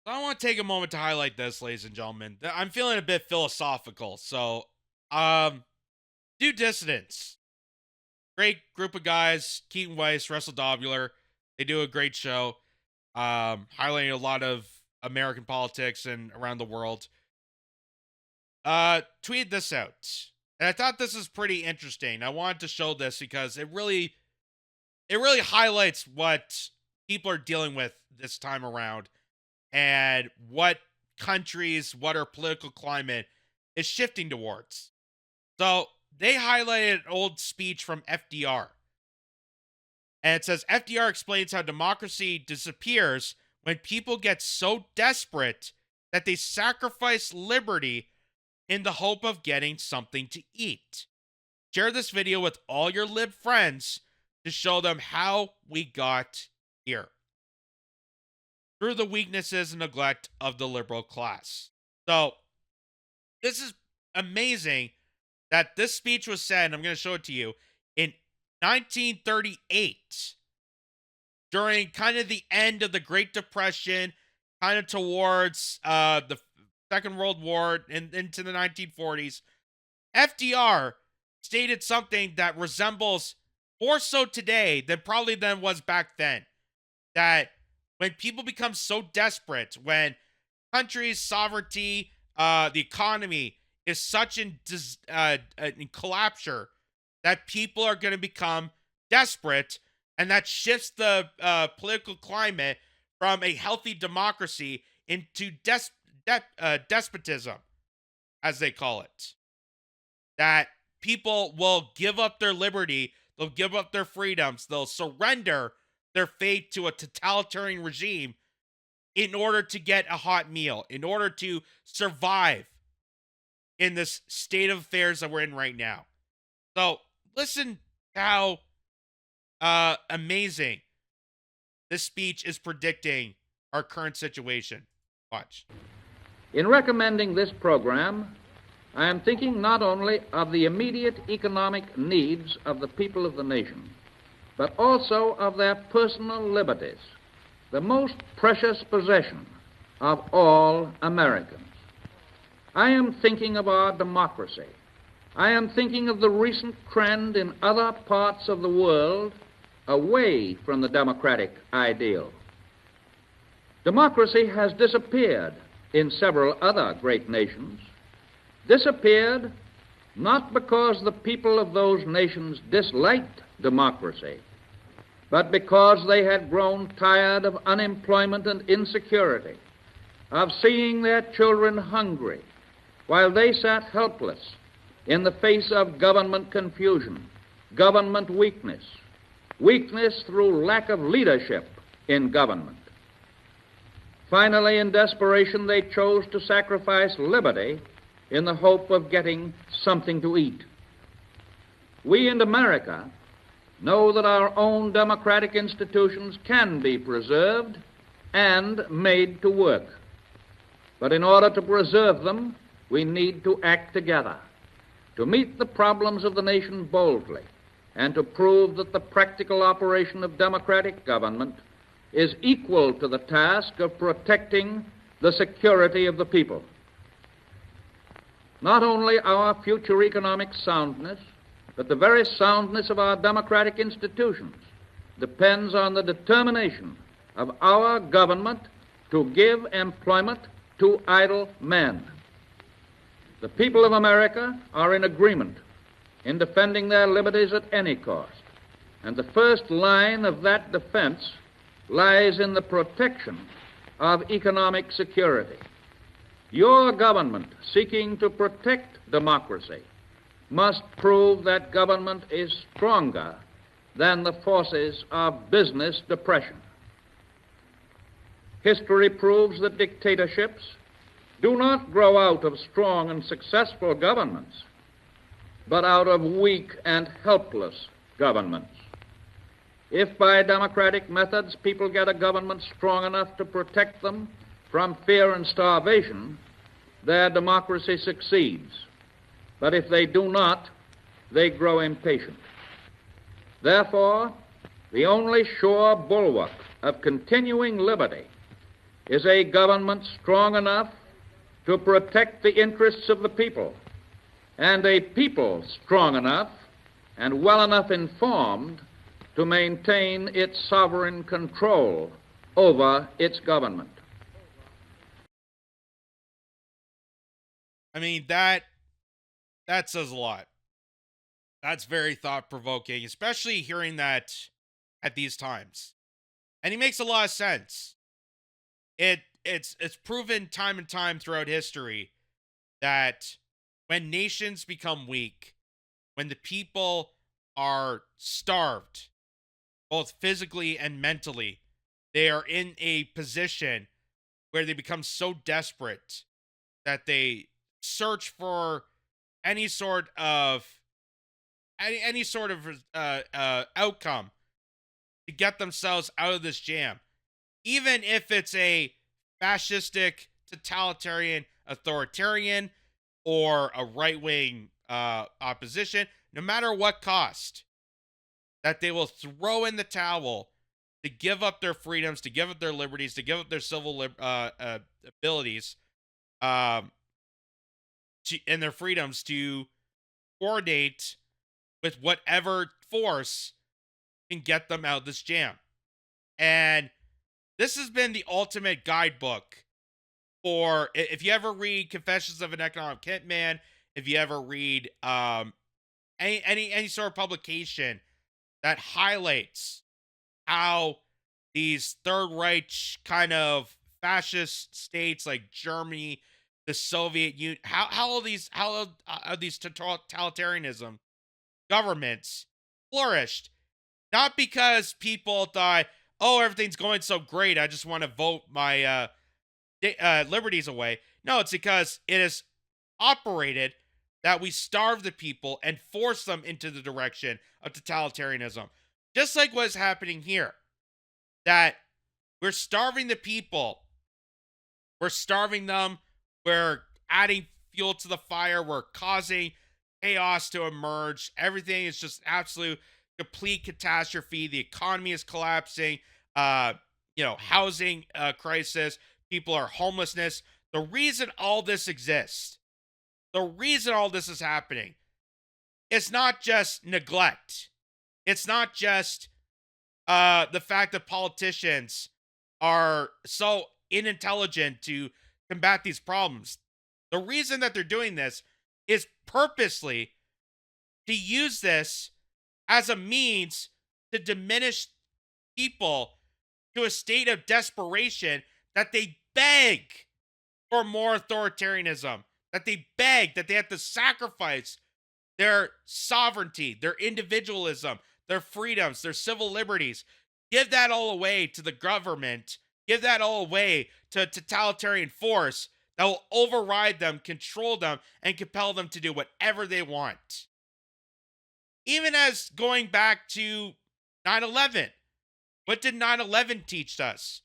I want to take a moment to highlight this, ladies and gentlemen. I'm feeling a bit philosophical. So, um, Due Dissidents. Great group of guys. Keaton Weiss, Russell Dobler. They do a great show, highlighting a lot of American politics and around the world. Tweeted this out. And I thought this is pretty interesting. I wanted to show this because it really highlights what people are dealing with this time around and what countries, what our political climate is shifting towards. So they highlighted an old speech from FDR. And it says FDR explains how democracy disappears when people get so desperate that they sacrifice liberty in the hope of getting something to eat. Share this video with all your lib friends to show them how we got here through the weaknesses and neglect of the liberal class. So, this is amazing that this speech was said, I'm going to show it to you, in 1938, during kind of the end of the Great Depression, kind of towards the Second World War and into the 1940s. FDR stated something that resembles more so today than was back then. That when people become so desperate, when countries' sovereignty, the economy is such in collapse that people are going to become desperate, and that shifts the political climate from a healthy democracy into despotism, as they call it. That people will give up their liberty, they'll give up their freedoms, they'll surrender their fate to a totalitarian regime in order to get a hot meal, in order to survive in this state of affairs that we're in right now. So listen how amazing this speech is predicting our current situation. Watch. In recommending this program, I am thinking not only of the immediate economic needs of the people of the nation, but also of their personal liberties, the most precious possession of all Americans. I am thinking of our democracy. I am thinking of the recent trend in other parts of the world away from the democratic ideal. Democracy has disappeared in several other great nations, disappeared not because the people of those nations disliked democracy, but because they had grown tired of unemployment and insecurity, of seeing their children hungry, while they sat helpless in the face of government confusion, government weakness, weakness through lack of leadership in government. Finally, in desperation, they chose to sacrifice liberty in the hope of getting something to eat. We in America know that our own democratic institutions can be preserved and made to work. But in order to preserve them, we need to act together, to meet the problems of the nation boldly, and to prove that the practical operation of democratic government is equal to the task of protecting the security of the people. Not only our future economic soundness, but the very soundness of our democratic institutions depends on the determination of our government to give employment to idle men. The people of America are in agreement in defending their liberties at any cost, and the first line of that defense lies in the protection of economic security. Your government, seeking to protect democracy, must prove that government is stronger than the forces of business depression. History proves that dictatorships do not grow out of strong and successful governments, but out of weak and helpless governments. If by democratic methods people get a government strong enough to protect them from fear and starvation, their democracy succeeds. But if they do not, they grow impatient. Therefore, the only sure bulwark of continuing liberty is a government strong enough to protect the interests of the people, and a people strong enough and well enough informed to maintain its sovereign control over its government. I mean, that says a lot. That's very thought-provoking, especially hearing that at these times. And he makes a lot of sense. It's proven time and time throughout history that when nations become weak, when the people are starved, both physically and mentally, they are in a position where they become so desperate that they search for any sort of outcome to get themselves out of this jam, even if it's a fascistic, totalitarian, authoritarian, or a right-wing opposition. No matter what cost, that they will throw in the towel to give up their freedoms, to give up their liberties, to give up their civil abilities, and their freedoms to coordinate with whatever force can get them out of this jam. And this has been the ultimate guidebook for, if you ever read Confessions of an Economic Hitman, if you ever read any sort of publication that highlights how these Third Reich kind of fascist states like Germany, the Soviet Union, how these totalitarianism governments flourished, not because people thought, oh, everything's going so great, I just want to vote my liberties away. No, it's because it is operated that we starve the people and force them into the direction of totalitarianism. Just like what is happening here. That we're starving the people. We're starving them. We're adding fuel to the fire. We're causing chaos to emerge. Everything is just absolute, complete catastrophe. The economy is collapsing. Housing crisis. People are homelessness. The reason all this exists, the reason all this is happening, it's not just neglect. It's not just the fact that politicians are so unintelligent to combat these problems. The reason that they're doing this is purposely to use this as a means to diminish people to a state of desperation that they beg for more authoritarianism, that they beg, that they have to sacrifice their sovereignty, their individualism, their freedoms, their civil liberties. Give that all away to the government. Give that all away to a totalitarian force that will override them, control them, and compel them to do whatever they want. Even as going back to 9/11, what did 9/11 teach us?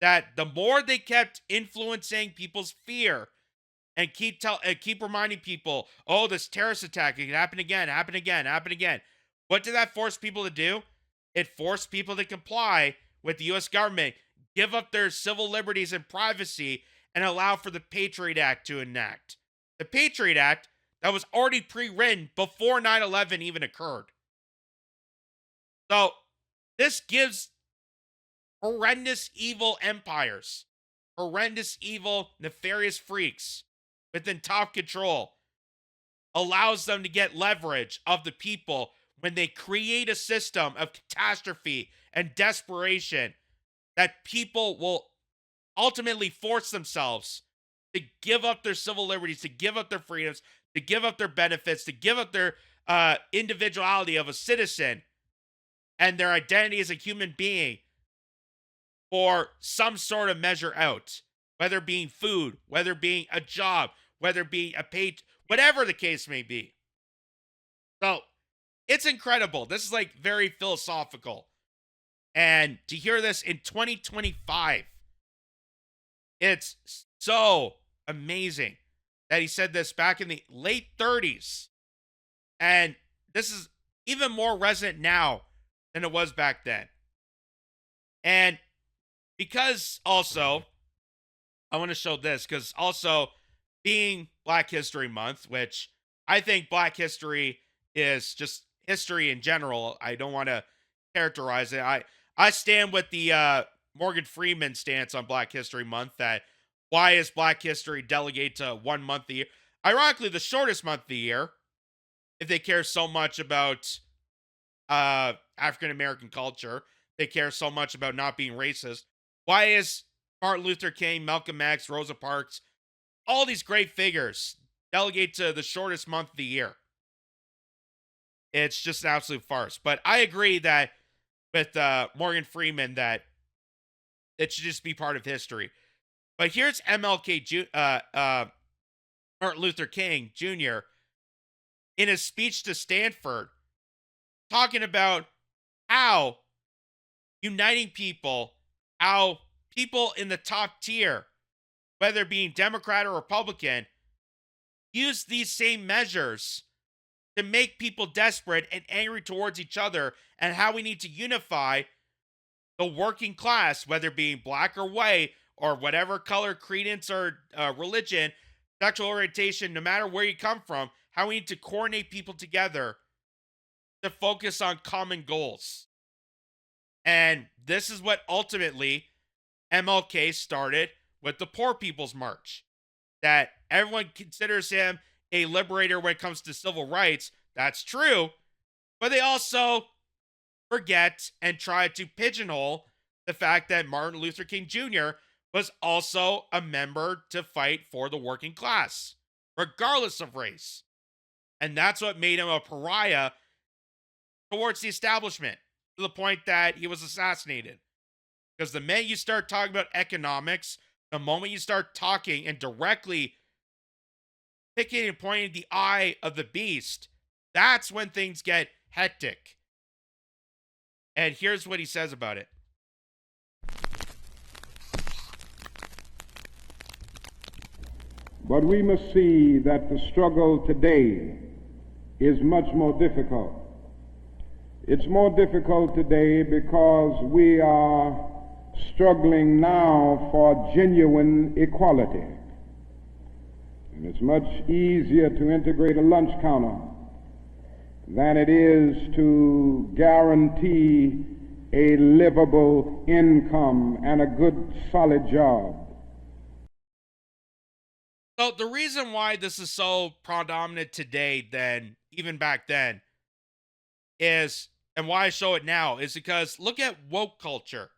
That the more they kept influencing people's fear and keep reminding people, oh, this terrorist attack, it can happen again, happen again, happen again. What did that force people to do? It forced people to comply with the U.S. government, give up their civil liberties and privacy, and allow for the Patriot Act to enact. The Patriot Act that was already pre-written before 9/11 even occurred. So this gives horrendous evil empires, horrendous evil nefarious freaks within top control, allows them to get leverage of the people when they create a system of catastrophe and desperation that people will ultimately force themselves to give up their civil liberties, to give up their freedoms, to give up their benefits, to give up their individuality of a citizen and their identity as a human being for some sort of measure out, whether it being food, whether it being a job, whether it being a paid, whatever the case may be. So it's incredible. This is like very philosophical. And to hear this in 2025, it's so amazing that he said this back in the late 30s. And this is even more resonant now than it was back then. And because also I want to show this because also being Black History Month, which I think Black history is just history in general. I don't want to characterize it. I stand with the Morgan Freeman stance on Black History Month that why is Black history delegated to 1 month a year? Ironically, the shortest month of the year, if they care so much about African American culture, they care so much about not being racist. Why is Martin Luther King, Malcolm X, Rosa Parks, all these great figures delegate to the shortest month of the year? It's just an absolute farce. But I agree that with Morgan Freeman that it should just be part of history. But here's Martin Luther King Jr. in his speech to Stanford talking about how uniting people, how people in the top tier, whether being Democrat or Republican, use these same measures to make people desperate and angry towards each other, and how we need to unify the working class, whether being black or white or whatever color, credence, or religion, sexual orientation, no matter where you come from, how we need to coordinate people together to focus on common goals. And this is what ultimately MLK started with the Poor People's March. That everyone considers him a liberator when it comes to civil rights. That's true. But they also forget and try to pigeonhole the fact that Martin Luther King Jr. was also a member to fight for the working class, regardless of race. And that's what made him a pariah towards the establishment, to the point that he was assassinated. Because the minute you start talking about economics, the moment you start talking and directly picking and pointing the eye of the beast, that's when things get hectic. And here's what he says about it. But we must see that the struggle today is much more difficult. It's more difficult today because we are struggling now for genuine equality. And it's much easier to integrate a lunch counter than it is to guarantee a livable income and a good, solid job. So the reason why this is so predominant today than even back then is, and why I show it now, is because look at woke culture.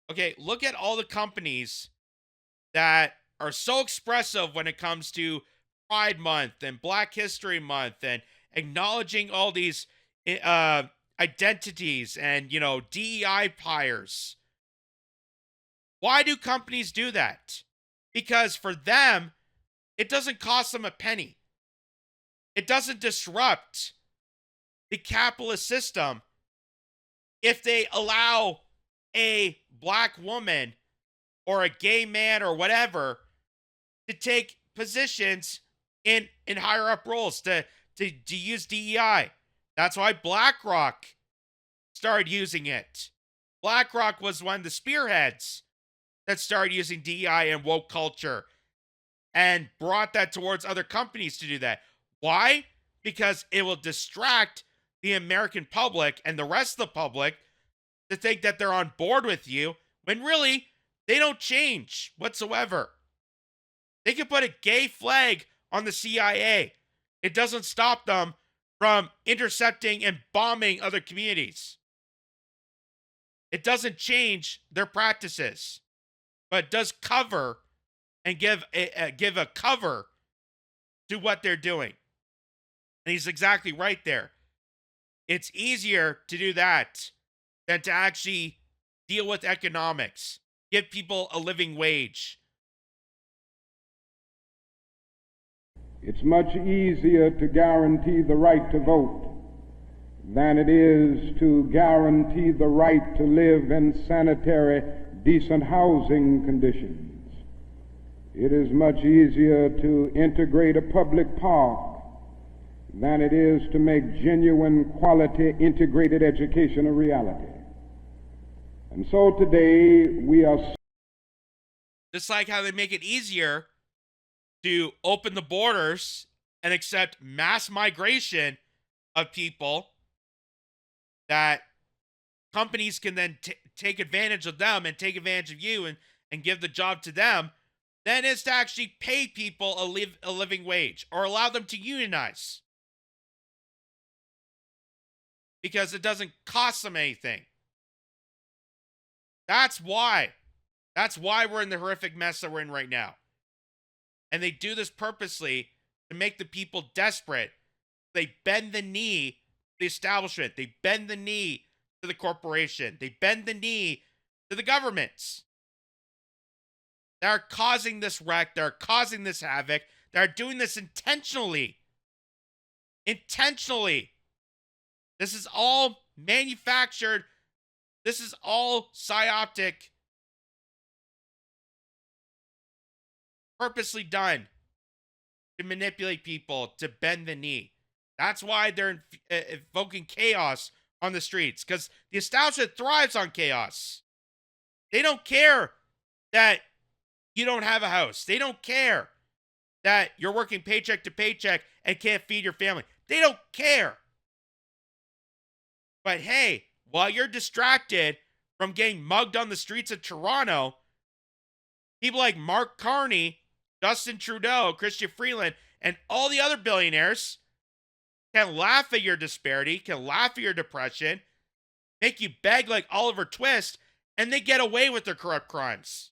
Okay, look at all the companies that are so expressive when it comes to Pride Month and Black History Month and acknowledging all these identities and, DEI pyres. Why do companies do that? Because for them, it doesn't cost them a penny. It doesn't disrupt the capitalist system if they allow a black woman or a gay man or whatever to take positions in higher up roles, to use DEI. That's why BlackRock started using it. BlackRock was one of the spearheads that started using DEI and woke culture and brought that towards other companies to do that. Why? Because it will distract the American public and the rest of the public to think that they're on board with you when really they don't change whatsoever. They can put a gay flag on the CIA. It doesn't stop them from intercepting and bombing other communities. It doesn't change their practices, but it does cover and give a cover to what they're doing. And he's exactly right there. It's easier to do that than to actually deal with economics, give people a living wage. It's much easier to guarantee the right to vote than it is to guarantee the right to live in sanitary, decent housing conditions. It is much easier to integrate a public park than it is to make genuine quality integrated education a reality. And so today we are Just like how they make it easier to open the borders and accept mass migration of people, that companies can then take advantage of them and take advantage of you and give the job to them, then is to actually pay people a living wage or allow them to unionize, because it doesn't cost them anything. That's why. That's why we're in the horrific mess that we're in right now. And they do this purposely to make the people desperate. They bend the knee to the establishment. They bend the knee to the corporation. They bend the knee to the governments. They're causing this wreck. They're causing this havoc. They're doing this intentionally. Intentionally. This is all manufactured. This is all psyoptic. Purposely done to manipulate people, to bend the knee. That's why they're invoking chaos on the streets, because the establishment thrives on chaos. They don't care that you don't have a house. They don't care that you're working paycheck to paycheck and can't feed your family. They don't care. But hey, while you're distracted from getting mugged on the streets of Toronto, people like Mark Carney, Justin Trudeau, Chrystia Freeland, and all the other billionaires can laugh at your disparity, can laugh at your depression, make you beg like Oliver Twist, and they get away with their corrupt crimes,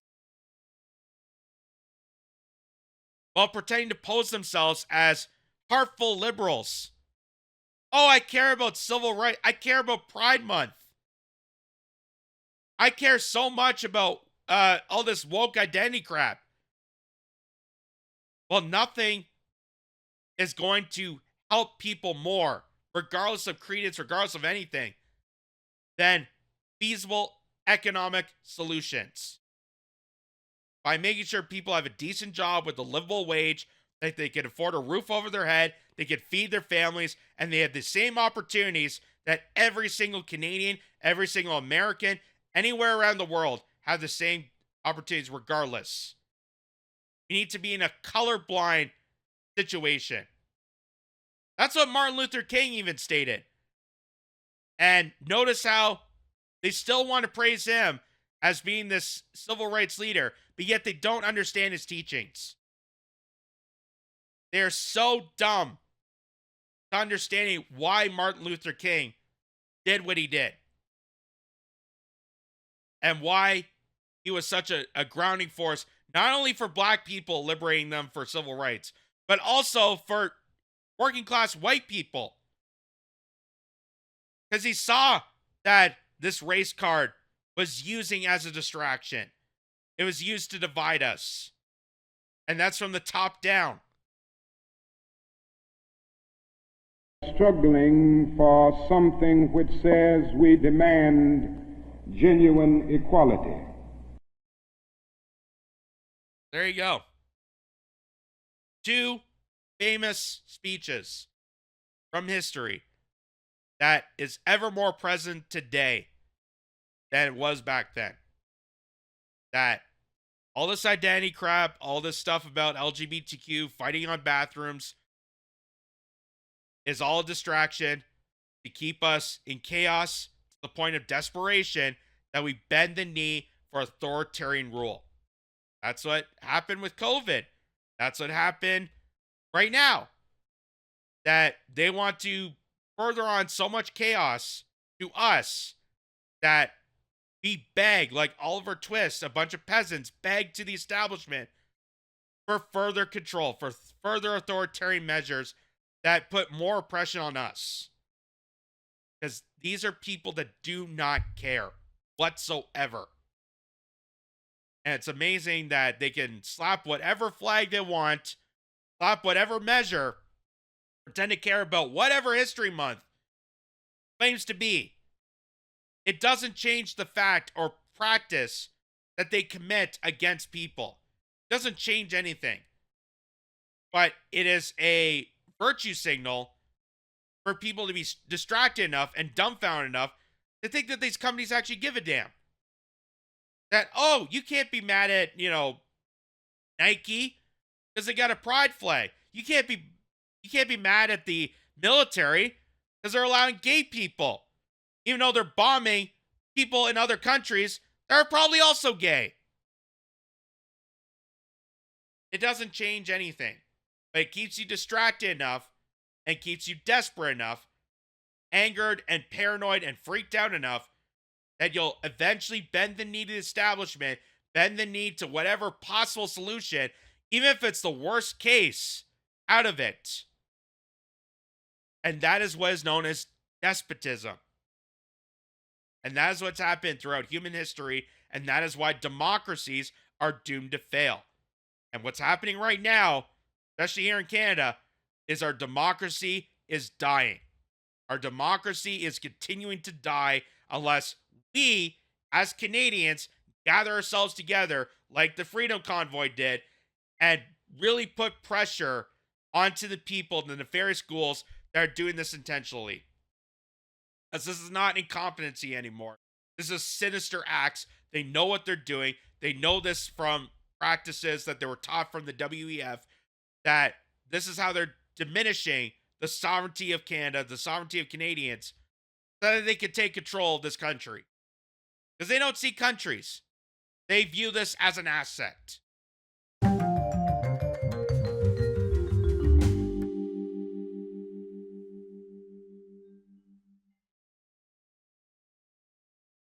while pretending to pose themselves as heartful liberals. Oh, I care about civil rights. I care about Pride Month. I care so much about all this woke identity crap. Well, nothing is going to help people more, regardless of credence, regardless of anything, than feasible economic solutions. By making sure people have a decent job with a livable wage, that they can afford a roof over their head, they can feed their families, and they have the same opportunities that every single Canadian, every single American, anywhere around the world have the same opportunities regardless. You need to be in a colorblind situation. That's what Martin Luther King even stated. And notice how they still want to praise him as being this civil rights leader, but yet they don't understand his teachings. They're so dumb to understanding why Martin Luther King did what he did, and why he was such a grounding force, not only for black people, liberating them for civil rights, but also for working class white people. Because he saw that this race card was using as a distraction. It was used to divide us. And that's from the top down. Struggling for something which says we demand genuine equality. There you go. Two famous speeches from history that is ever more present today than it was back then. That all this identity crap, all this stuff about LGBTQ, fighting on bathrooms, is all a distraction to keep us in chaos to the point of desperation that we bend the knee for authoritarian rule. That's what happened with COVID. That's what happened right now. That they want to further on so much chaos to us that we beg, like Oliver Twist, a bunch of peasants beg to the establishment for further control, for further authoritarian measures that put more oppression on us. Because these are people that do not care whatsoever. And it's amazing that they can slap whatever flag they want, slap whatever measure, pretend to care about whatever History Month claims to be. It doesn't change the fact or practice that they commit against people. It doesn't change anything. But it is a virtue signal for people to be distracted enough and dumbfounded enough to think that these companies actually give a damn. That, oh, you can't be mad at, Nike, because they got a pride flag. You can't be mad at the military because they're allowing gay people, even though they're bombing people in other countries that are probably also gay. It doesn't change anything, but it keeps you distracted enough and keeps you desperate enough, angered and paranoid and freaked out enough that you'll eventually bend the knee to the establishment, bend the knee to whatever possible solution, even if it's the worst case, out of it. And that is what is known as despotism. And that is what's happened throughout human history, and that is why democracies are doomed to fail. And what's happening right now, especially here in Canada, is our democracy is dying. Our democracy is continuing to die unless we, as Canadians, gather ourselves together like the Freedom Convoy did and really put pressure onto the people in the nefarious schools that are doing this intentionally. Because this is not incompetency anymore. This is sinister acts. They know what they're doing. They know this from practices that they were taught from the WEF, that this is how they're diminishing the sovereignty of Canada, the sovereignty of Canadians, so that they can take control of this country. Because they don't see countries. They view this as an asset.